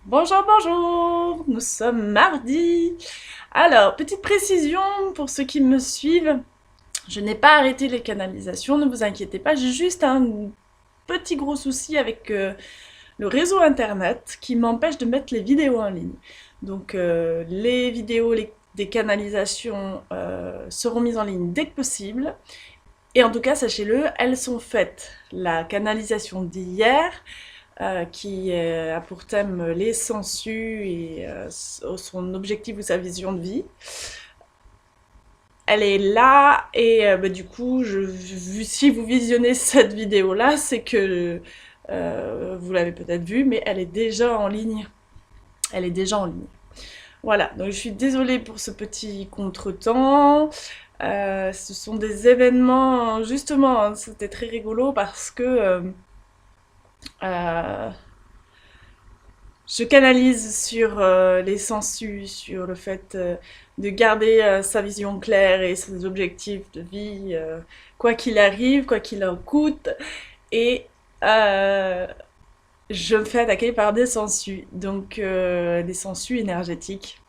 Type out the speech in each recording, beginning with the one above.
Bonjour, bonjour, nous sommes mardi. Alors, petite précision pour ceux qui me suivent, je n'ai pas arrêté les canalisations, ne vous inquiétez pas, j'ai juste un petit gros souci avec le réseau internet qui m'empêche de mettre les vidéos en ligne. Donc, les vidéos des canalisations seront mises en ligne dès que possible. Et en tout cas, sachez-le, elles sont faites. La canalisation d'hier, qui a pour thème les sangsues et son objectif ou sa vision de vie. Elle est là et du coup, si vous visionnez cette vidéo-là, c'est que vous l'avez peut-être vue, mais elle est déjà en ligne. Elle est déjà en ligne. Voilà, donc je suis désolée pour ce petit contretemps. Ce sont des événements, justement, hein, c'était très rigolo parce que euh, je canalise sur les sensus, sur le fait de garder sa vision claire et ses objectifs de vie, quoi qu'il arrive, quoi qu'il en coûte. Et euh, je me fais attaquer par des sensus, donc des sensus énergétiques,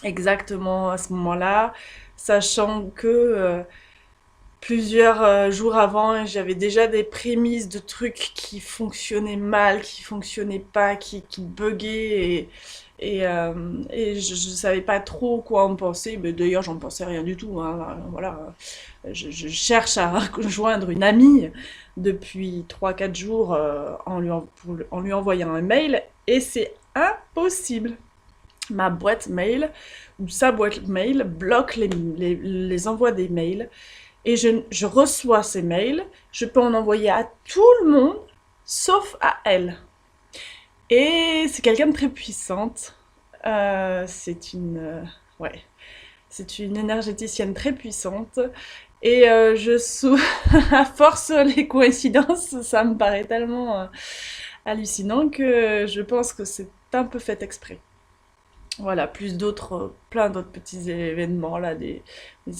exactement à ce moment-là, sachant que plusieurs jours avant, j'avais déjà des prémices de trucs qui fonctionnaient mal, qui fonctionnaient pas, qui buguaient et je savais pas trop quoi en penser. Mais d'ailleurs, j'en pensais rien du tout, hein. Voilà, je cherche à rejoindre une amie depuis 3 4 jours en lui envoyant un mail et c'est impossible. Ma boîte mail ou sa boîte mail bloque les envois des mails et je reçois ces mails, je peux en envoyer à tout le monde, sauf à elle. Et c'est quelqu'un de très puissante. C'est une, ouais, c'est une énergéticienne très puissante. Et à force les coïncidences, ça me paraît tellement hallucinant que je pense que c'est un peu fait exprès. Voilà, plus d'autres, plein d'autres petits événements, là, des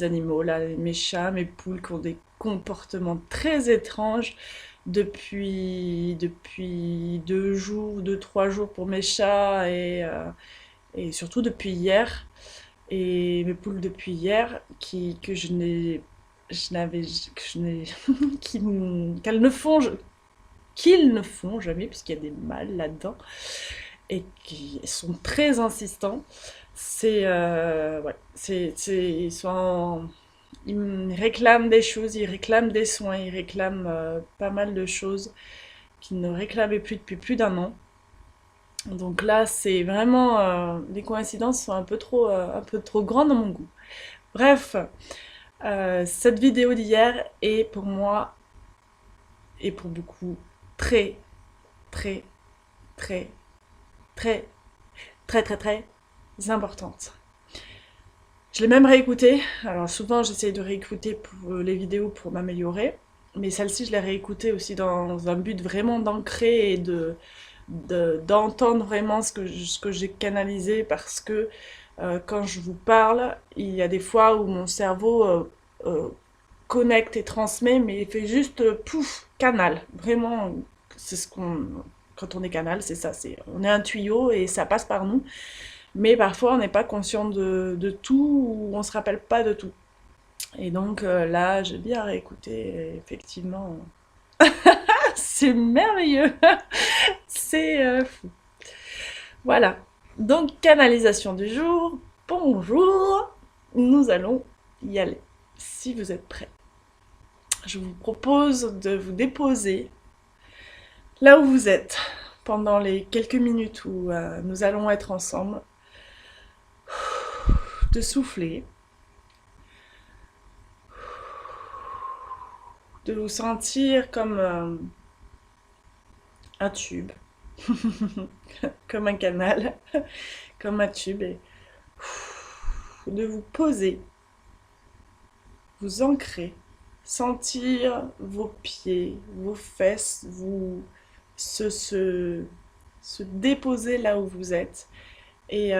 animaux, là, mes chats, mes poules qui ont des comportements très étranges depuis 2 jours, 3 jours pour mes chats et surtout depuis hier. Et mes poules depuis hier que je n'avais, que je n'ai, qu'elles ne font, qu'ils ne font jamais, puisqu'il y a des mâles là-dedans et qui sont très insistants. Ouais, ils réclament des choses, ils réclament des soins, ils réclament pas mal de choses qu'ils ne réclamaient plus depuis plus d'1 an. Donc là, c'est vraiment les coïncidences sont un peu trop grandes dans mon goût. Bref, cette vidéo d'hier est pour moi et pour beaucoup très très très très très très très importante. Je l'ai même réécoutée. Alors souvent j'essaye de réécouter pour les vidéos pour m'améliorer, mais celle-ci je l'ai réécoutée aussi dans un but vraiment d'ancrer et d'entendre vraiment ce que j'ai canalisé parce que quand je vous parle, il y a des fois où mon cerveau euh, connecte et transmet, mais il fait juste pouf, canal. Vraiment, c'est ce qu'on quand on est canal, c'est ça, on est un tuyau et ça passe par nous. Mais parfois, on n'est pas conscient de tout ou on se rappelle pas de tout. Et donc là, j'ai bien réécouté, et effectivement, c'est merveilleux, c'est fou. Voilà. Donc, canalisation du jour. Bonjour, nous allons y aller. Si vous êtes prêts, je vous propose de vous déposer là où vous êtes pendant les quelques minutes où nous allons être ensemble, de souffler, de vous sentir comme un tube, comme un canal, comme un tube, et de vous poser, vous ancrer, sentir vos pieds, vos fesses, se, se, se déposer là où vous êtes et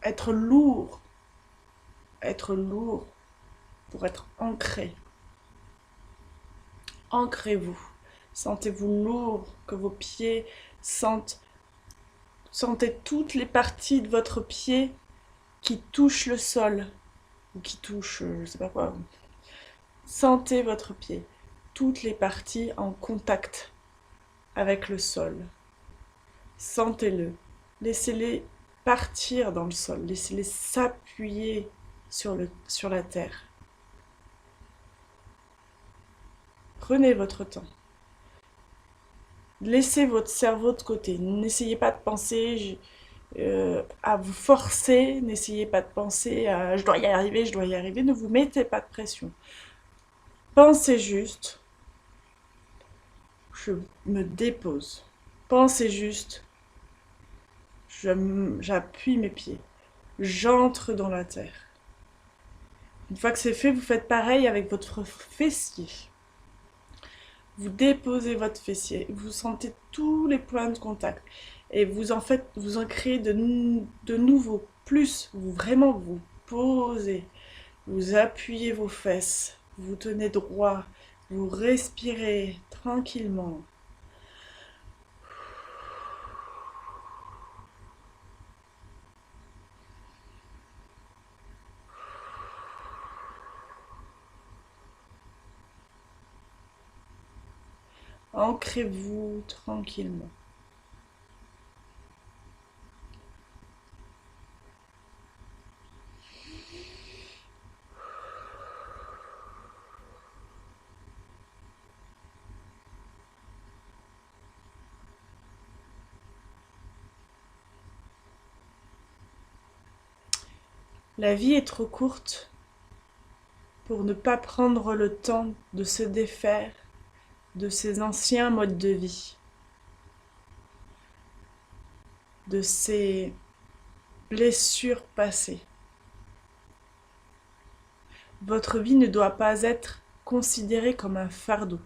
être lourd, être lourd pour être ancré. Ancrez-vous. Sentez-vous lourd, que vos pieds sentent Sentez toutes les parties de votre pied qui touchent le sol, ou qui touchent, je sais pas quoi. Sentez votre pied, toutes les parties en contact avec le sol. Sentez-le. Laissez-les partir dans le sol. Laissez-les s'appuyer sur la terre. Prenez votre temps. Laissez votre cerveau de côté. N'essayez pas de penser à vous forcer. N'essayez pas de penser à je dois y arriver, je dois y arriver. Ne vous mettez pas de pression. Pensez juste, je me dépose. Pensez juste, j'appuie mes pieds. J'entre dans la terre. Une fois que c'est fait, vous faites pareil avec votre fessier. Vous déposez votre fessier, vous sentez tous les points de contact et vous en créez de nouveaux. Plus, vous vraiment vous posez, vous appuyez vos fesses, vous tenez droit, vous respirez tranquillement. Ancrez-vous tranquillement. La vie est trop courte pour ne pas prendre le temps de se défaire de ces anciens modes de vie, de ces blessures passées. Votre vie ne doit pas être considérée comme un fardeau,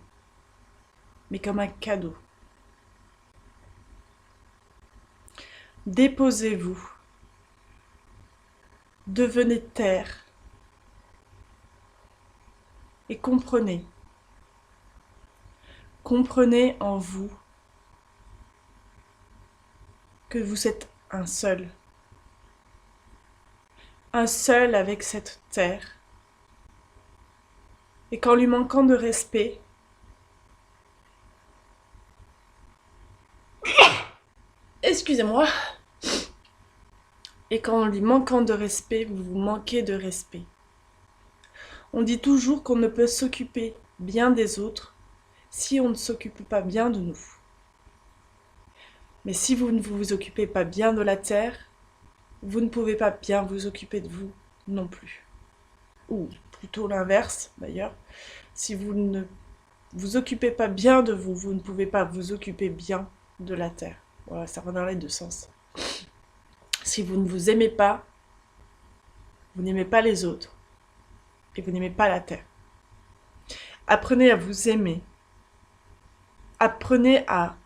mais comme un cadeau. Déposez-vous, devenez terre et comprenez. Comprenez en vous que vous êtes un seul avec cette terre, et qu'en lui manquant de respect, excusez-moi, et qu'en lui manquant de respect, vous vous manquez de respect. On dit toujours qu'on ne peut s'occuper bien des autres si on ne s'occupe pas bien de nous. Mais si vous ne vous occupez pas bien de la terre, vous ne pouvez pas bien vous occuper de vous non plus. Ou plutôt l'inverse d'ailleurs, si vous ne vous occupez pas bien de vous, vous ne pouvez pas vous occuper bien de la terre. Voilà, ça va dans les deux sens. Si vous ne vous aimez pas, vous n'aimez pas les autres et vous n'aimez pas la terre. Apprenez à vous aimer. Apprenez à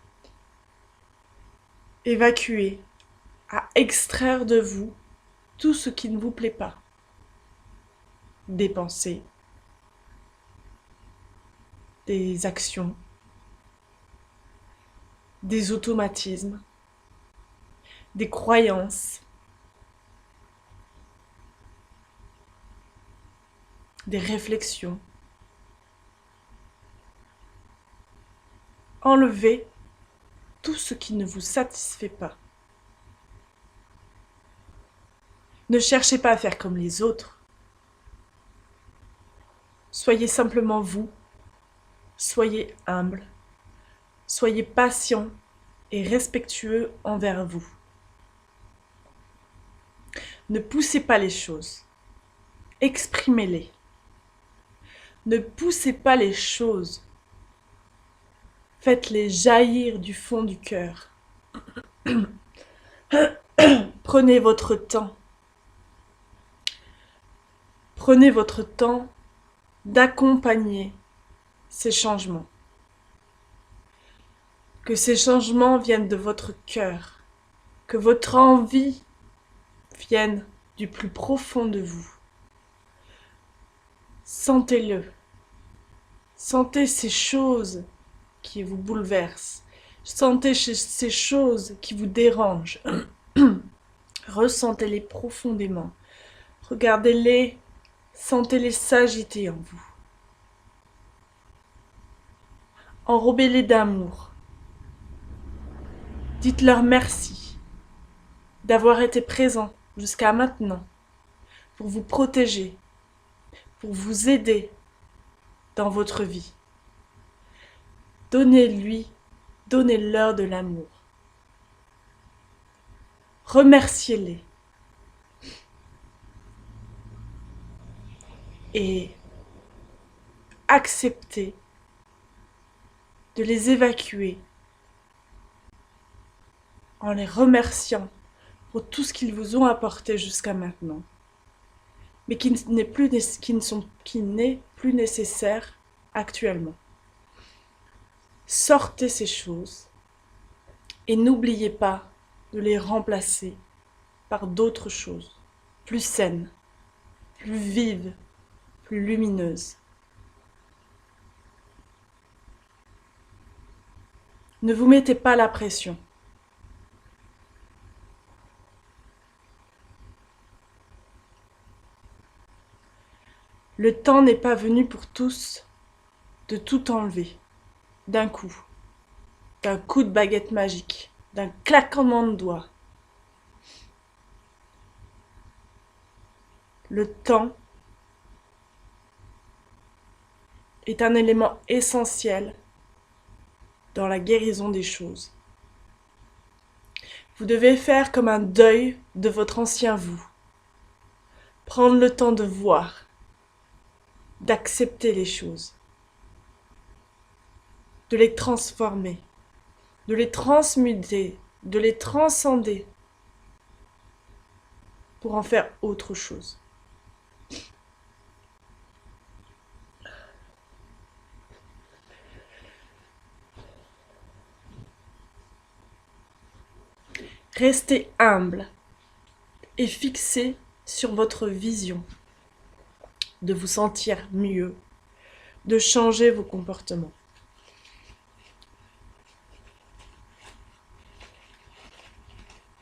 évacuer, à extraire de vous tout ce qui ne vous plaît pas. Des pensées, des actions, des automatismes, des croyances, des réflexions. Enlevez tout ce qui ne vous satisfait pas. Ne cherchez pas à faire comme les autres. Soyez simplement vous. Soyez humble. Soyez patient et respectueux envers vous. Ne poussez pas les choses. Exprimez-les. Ne poussez pas les choses. Faites-les jaillir du fond du cœur. Prenez votre temps. Prenez votre temps d'accompagner ces changements. Que ces changements viennent de votre cœur. Que votre envie vienne du plus profond de vous. Sentez-le. Sentez ces choses qui vous bouleversent. Sentez ces choses qui vous dérangent. Ressentez-les profondément. Regardez-les, sentez-les s'agiter en vous. Enrobez-les d'amour. Dites-leur merci d'avoir été présent jusqu'à maintenant pour vous protéger, pour vous aider dans votre vie. Donnez-leur de l'amour. Remerciez-les. Et acceptez de les évacuer en les remerciant pour tout ce qu'ils vous ont apporté jusqu'à maintenant, mais qui n'est plus nécessaire actuellement. Sortez ces choses et n'oubliez pas de les remplacer par d'autres choses, plus saines, plus vives, plus lumineuses. Ne vous mettez pas la pression. Le temps n'est pas venu pour tous de tout enlever, d'un coup de baguette magique, d'un claquement de doigts. Le temps est un élément essentiel dans la guérison des choses. Vous devez faire comme un deuil de votre ancien vous. Prendre le temps de voir, d'accepter les choses, de les transformer, de les transmuter, de les transcender pour en faire autre chose. Restez humble et fixé sur votre vision, de vous sentir mieux, de changer vos comportements.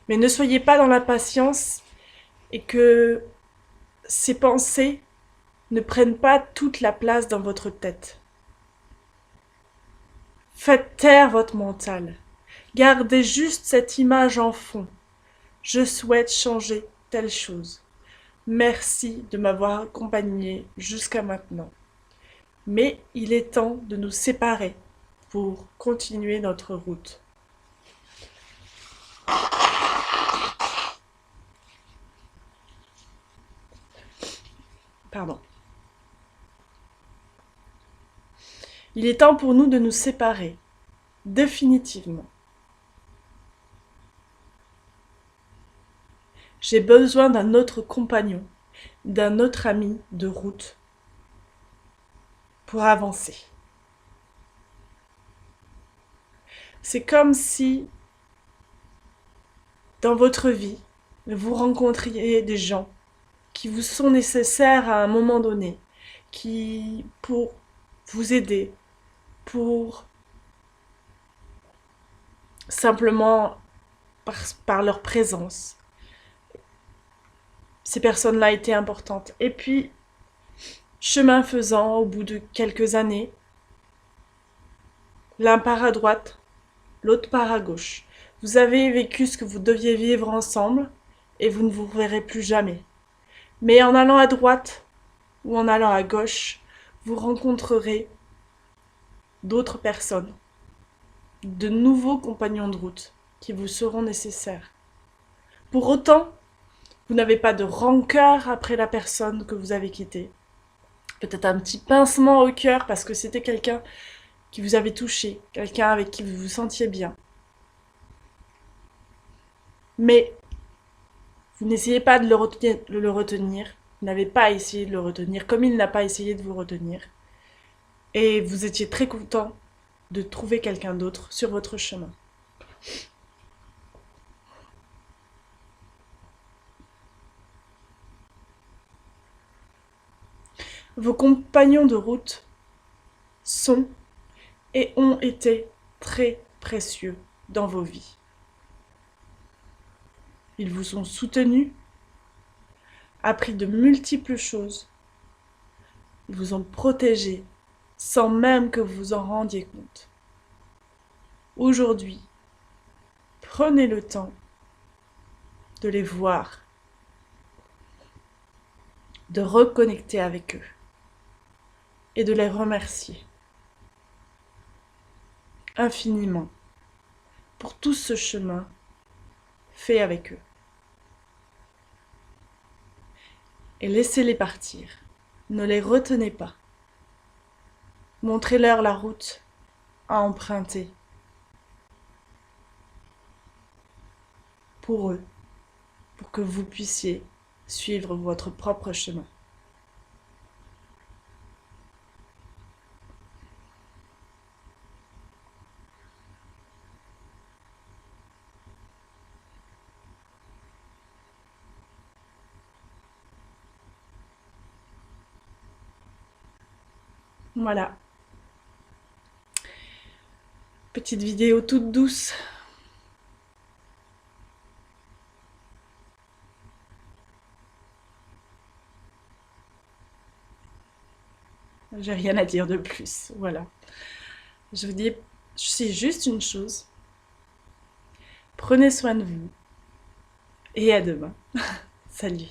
Mais ne soyez pas dans l'impatience et que ces pensées ne prennent pas toute la place dans votre tête. Faites taire votre mental. Gardez juste cette image en fond. Je souhaite changer telle chose. Merci de m'avoir accompagné jusqu'à maintenant. Mais il est temps de nous séparer pour continuer notre route. Pardon. Il est temps pour nous de nous séparer, définitivement. J'ai besoin d'un autre compagnon, d'un autre ami de route pour avancer. C'est comme si, dans votre vie, vous rencontriez des gens qui vous sont nécessaires à un moment donné, pour vous aider, pour simplement par leur présence. Ces personnes-là étaient importantes. Et puis, chemin faisant, au bout de quelques années, l'un part à droite, l'autre part à gauche. Vous avez vécu ce que vous deviez vivre ensemble et vous ne vous reverrez plus jamais. Mais en allant à droite ou en allant à gauche, vous rencontrerez d'autres personnes, de nouveaux compagnons de route qui vous seront nécessaires. Pour autant, vous n'avez pas de rancœur après la personne que vous avez quittée. Peut-être un petit pincement au cœur parce que c'était quelqu'un qui vous avait touché, quelqu'un avec qui vous vous sentiez bien. Mais vous n'essayez pas de le retenir, vous n'avez pas essayé de le retenir, comme il n'a pas essayé de vous retenir. Et vous étiez très content de trouver quelqu'un d'autre sur votre chemin. Vos compagnons de route sont et ont été très précieux dans vos vies. Ils vous ont soutenu, appris de multiples choses. Ils vous ont protégé sans même que vous vous en rendiez compte. Aujourd'hui, prenez le temps de les voir, de reconnecter avec eux et de les remercier infiniment pour tout ce chemin fait avec eux. Et laissez-les partir. Ne les retenez pas. Montrez-leur la route à emprunter pour eux, pour que vous puissiez suivre votre propre chemin. Voilà. Petite vidéo toute douce. J'ai rien à dire de plus. Voilà. Je vous dis, c'est juste une chose. Prenez soin de vous. Et à demain. Salut.